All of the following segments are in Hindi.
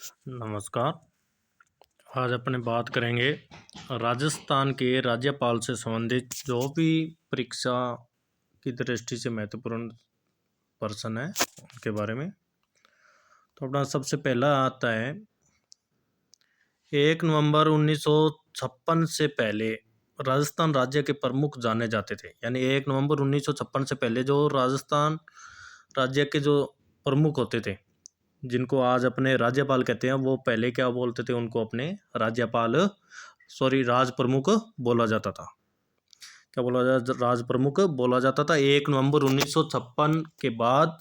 नमस्कार। आज अपने बात करेंगे राजस्थान के राज्यपाल से संबंधित जो भी परीक्षा की दृष्टि से महत्वपूर्ण पर्सन है उनके बारे में। तो अपना सबसे पहला आता है 1 नवंबर 1956 से पहले राजस्थान राज्य के प्रमुख जाने जाते थे। यानी 1 नवंबर 1956 से पहले जो राजस्थान राज्य के जो प्रमुख होते थे, जिनको आज अपने राज्यपाल कहते हैं, वो पहले क्या बोलते थे, उनको अपने राज प्रमुख बोला जाता था। क्या बोला जाता? राज प्रमुख बोला जाता था। 1 नवंबर 1956 के बाद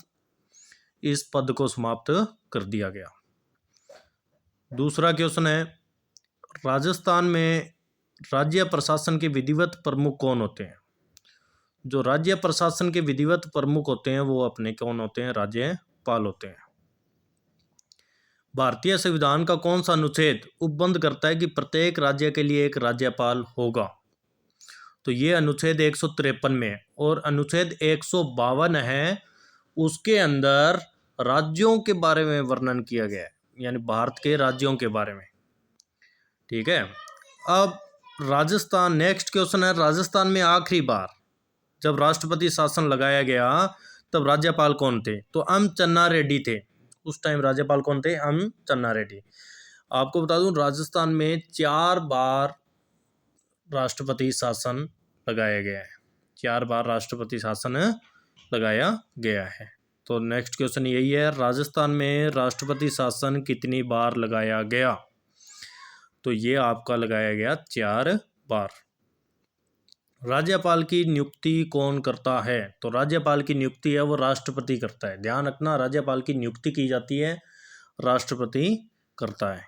इस पद को समाप्त कर दिया गया। दूसरा क्वेश्चन है, राजस्थान में राज्य प्रशासन के विधिवत प्रमुख कौन होते हैं? जो राज्य प्रशासन के विधिवत प्रमुख होते हैं वो अपने कौन होते हैं? राज्यपाल होते हैं। भारतीय संविधान का कौन सा अनुच्छेद उपबंध करता है कि प्रत्येक राज्य के लिए एक राज्यपाल होगा? तो ये अनुच्छेद 153 में है। और अनुच्छेद 152 है, उसके अंदर राज्यों के बारे में वर्णन किया गया है, यानी भारत के राज्यों के बारे में। ठीक है। अब राजस्थान, नेक्स्ट क्वेश्चन है, राजस्थान में आखिरी बार जब राष्ट्रपति शासन लगाया गया तब राज्यपाल कौन थे? तो एम चन्ना रेड्डी थे। उस टाइम राज्यपाल कौन थे? एम चन्ना रेड्डी। आपको बता दूं, राजस्थान में 4 बार राष्ट्रपति शासन लगाया गया है। 4 बार राष्ट्रपति शासन लगाया गया है। तो नेक्स्ट क्वेश्चन यही है, राजस्थान में राष्ट्रपति शासन कितनी बार लगाया गया? तो ये आपका लगाया गया 4 बार। राज्यपाल की नियुक्ति कौन करता है? तो राज्यपाल की नियुक्ति है वो राष्ट्रपति करता है। ध्यान रखना, राज्यपाल की नियुक्ति की जाती है, राष्ट्रपति करता है।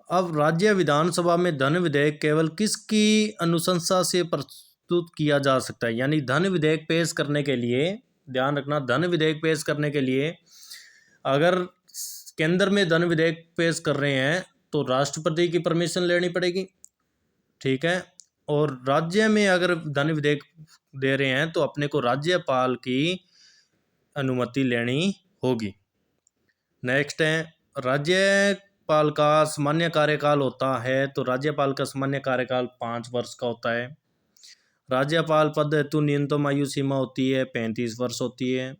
अब राज्य विधानसभा में धन विधेयक केवल किसकी अनुशंसा से प्रस्तुत किया जा सकता है? यानी धन विधेयक पेश करने के लिए, ध्यान रखना, धन विधेयक पेश करने के लिए अगर केंद्र में धन विधेयक पेश कर रहे हैं तो राष्ट्रपति की परमिशन लेनी पड़ेगी। ठीक है। और राज्य में अगर धन विधेयक दे रहे हैं तो अपने को राज्यपाल की अनुमति लेनी होगी। नेक्स्ट है, राज्यपाल का सामान्य कार्यकाल होता है, तो राज्यपाल का सामान्य कार्यकाल 5 वर्ष का होता है। राज्यपाल पद हेतु न्यूनतम आयु सीमा होती है 35 वर्ष होती है।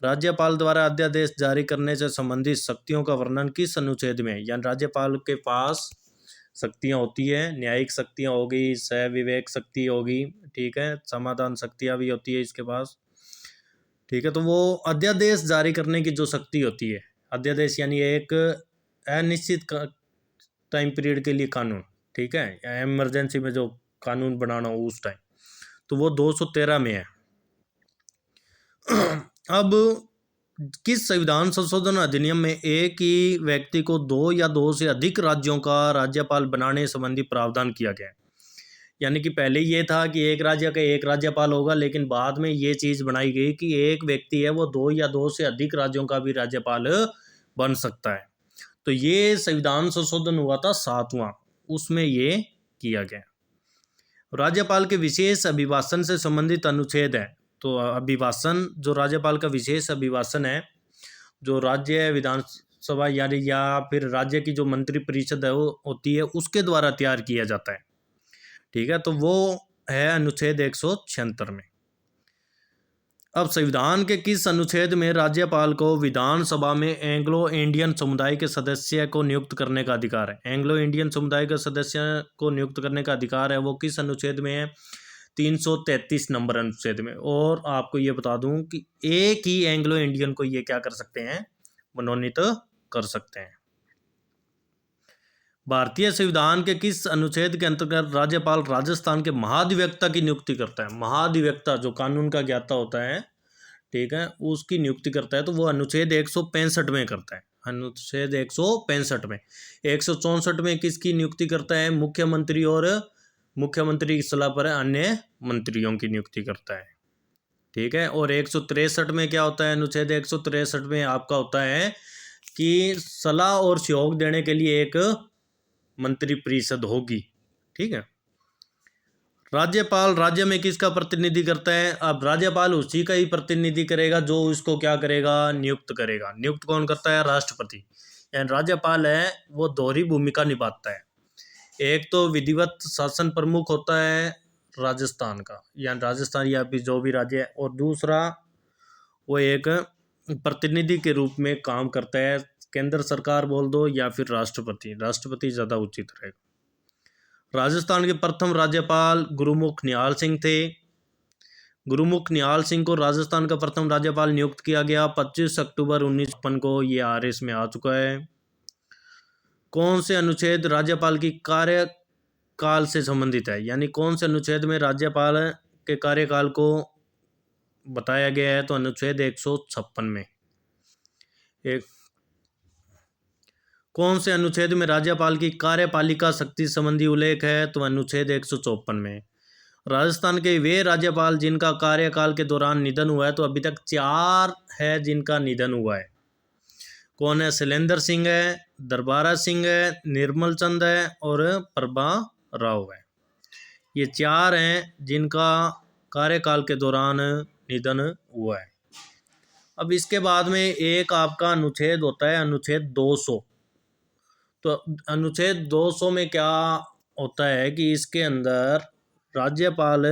राज्यपाल द्वारा अध्यादेश जारी करने से संबंधित शक्तियों का वर्णन किस अनुच्छेद में? यानी राज्यपाल के पास शक्तियाँ होती है, न्यायिक शक्तियाँ होगी, सह विवेक शक्ति होगी, ठीक है, समाधान शक्तियाँ भी होती है इसके पास। ठीक है। तो वो अध्यादेश जारी करने की जो शक्ति होती है, अध्यादेश यानी एक अनिश्चित टाइम पीरियड के लिए कानून, ठीक है, इमरजेंसी में जो कानून बनाना हो उस टाइम, तो वो 213 में है। अब किस संविधान संशोधन अधिनियम में एक ही व्यक्ति को 2 या 2 से अधिक राज्यों का राज्यपाल बनाने संबंधी प्रावधान किया गया है? यानी कि पहले ये था कि एक राज्य का एक राज्यपाल होगा, लेकिन बाद में ये चीज़ बनाई गई कि एक व्यक्ति है वो 2 या 2 से अधिक राज्यों का भी राज्यपाल बन सकता है। तो ये संविधान संशोधन हुआ था 7वां, उसमें ये किया गया। राज्यपाल के विशेष अभिभाषण से संबंधित अनुच्छेद है। तो अभिभाषण, जो राज्यपाल का विशेष अभिभाषण है, जो राज्य विधानसभा यानी या फिर राज्य की जो मंत्री परिषद है वो होती है, उसके द्वारा तैयार किया जाता है। ठीक है। तो वो है अनुच्छेद 176 में। अब संविधान के किस अनुच्छेद में राज्यपाल को विधानसभा में एंग्लो इंडियन समुदाय के सदस्य को नियुक्त करने का अधिकार है? एंग्लो इंडियन समुदाय के सदस्य को नियुक्त करने का अधिकार है, वो किस अनुच्छेद में है? 333 नंबर अनुच्छेद में। और आपको ये बता दूं कि एक ही एंग्लो इंडियन को ये क्या कर सकते हैं? मनोनीत कर सकते हैं। भारतीय संविधान के किस अनुच्छेद के अंतर्गत राज्यपाल राजस्थान के महाधिवक्ता की नियुक्ति करता है? महाधिवक्ता जो कानून का ज्ञाता होता है, ठीक है, उसकी नियुक्ति करता है, तो वो अनुच्छेद 165 में करता है। अनुच्छेद 165 में। 164 में किसकी नियुक्ति करता है? मुख्यमंत्री, और मुख्यमंत्री की सलाह पर अन्य मंत्रियों की नियुक्ति करता है। ठीक है। और 163 में क्या होता है? अनुच्छेद 163 में आपका होता है कि सलाह और सहयोग देने के लिए एक मंत्री परिषद होगी। ठीक है। राज्यपाल राज्य में किसका प्रतिनिधि करता है? अब राज्यपाल उसी का ही प्रतिनिधि करेगा जो इसको क्या करेगा? नियुक्त करेगा। नियुक्त कौन करता है? राष्ट्रपति। यानी राज्यपाल है वो दोहरी भूमिका निभाता है। एक तो विधिवत शासन प्रमुख होता है राजस्थान का, यानी राजस्थान या भी जो भी राज्य है, और दूसरा वो एक प्रतिनिधि के रूप में काम करता है। केंद्र सरकार बोल दो या फिर राष्ट्रपति, राष्ट्रपति ज़्यादा उचित रहेगा। राजस्थान के प्रथम राज्यपाल गुरुमुख निहाल सिंह थे। गुरुमुख निहाल सिंह को राजस्थान का प्रथम राज्यपाल नियुक्त किया गया 25 अक्टूबर 1956 को। ये आरएस में आ चुका है। कौन से अनुच्छेद राज्यपाल की कार्यकाल से संबंधित है, यानी कौन से अनुच्छेद में राज्यपाल के कार्यकाल को बताया गया है? तो अनुच्छेद 156 में। एक कौन से अनुच्छेद में राज्यपाल की कार्यपालिका शक्ति संबंधी उल्लेख है? तो अनुच्छेद 154 में। राजस्थान के वे राज्यपाल जिनका कार्यकाल के दौरान निधन हुआ है, तो अभी तक 4 है जिनका निधन हुआ है। कौन है? शैलेंद्र सिंह है, दरबारा सिंह है, निर्मल चंद है और प्रभा राव है। ये 4 हैं जिनका कार्यकाल के दौरान निधन हुआ है। अब इसके बाद में एक आपका अनुच्छेद होता है अनुच्छेद 200। तो अनुच्छेद 200 में क्या होता है कि इसके अंदर राज्यपाल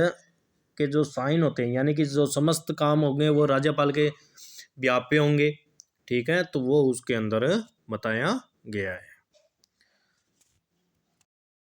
के जो साइन होते हैं, यानी कि जो समस्त काम होंगे वो राज्यपाल के व्याप्य होंगे। ठीक है, तो वो उसके अंदर बताया गया है।